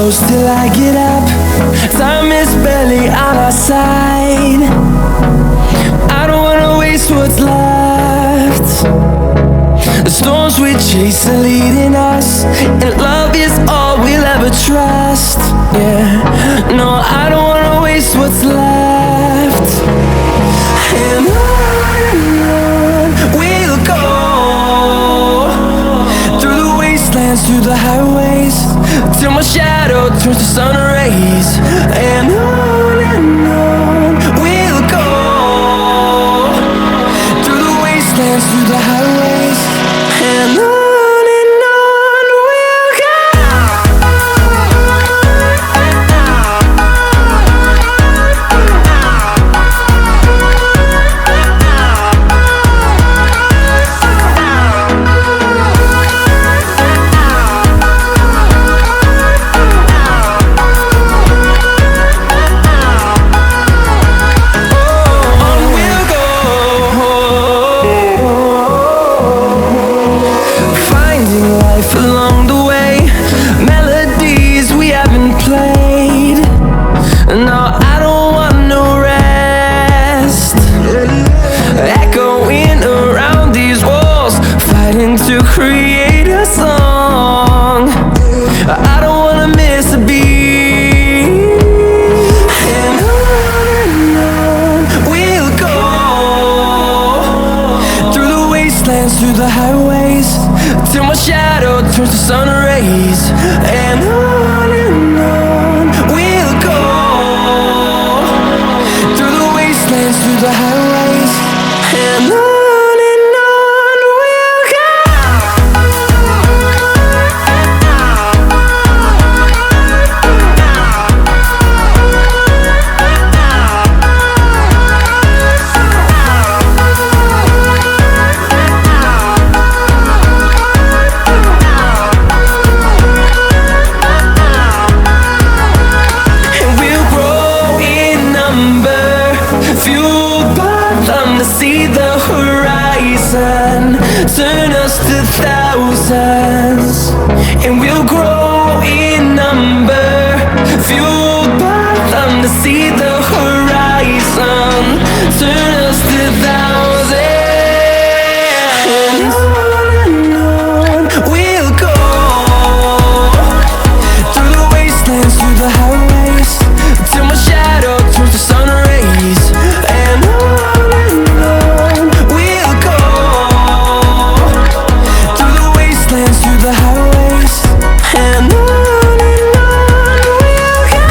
close till I get up. Time is barely on our side. I don't wanna waste what's left. The storms we chase are leading us, and love is all we'll ever trust. Yeah, no, I don't wanna waste what's left. And on we'll go, through the wastelands, through the highways, till my shadow turns to sun rays. And on we'll go, through the wastelands, through the highways, and on we'll go. Along the way, melodies we haven't played. No, I don't want no rest. Echoing around these walls, fighting to create a song. I don't wanna miss a beat. And on we'll go, through the wastelands, through the highways, till my shadow turns to sun rays. And on we'll go, through the wastelands, through the highways, and on we'll go. See the horizon, turn us to thousands, and we'll grow in number, fueled by them. To see the horizon, turn us to thousands, and on we'll go, through the wastelands, through the highways, till my shadow turns to sun rays. And through the highways, and on we'll go.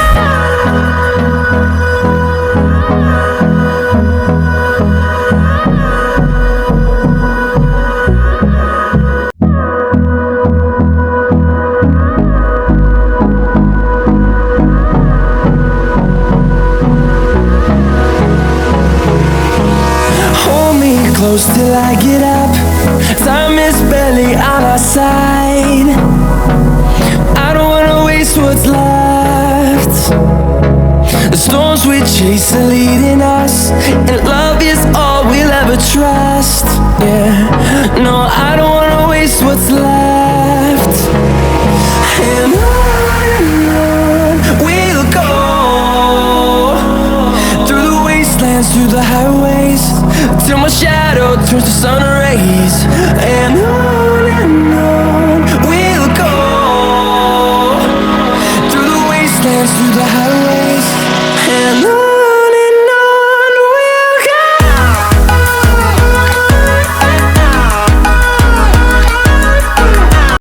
Hold me close till I get up. Time is barely on our side. I don't wanna waste what's left. The storms we chase are leading us, and love is all we'll ever trust. Yeah, no, I don't wanna waste what's left. And on we'll go, through the wastelands, through the highways, till my shadow turns to sun rays. And on we'll go, through the wastelands, through the highways.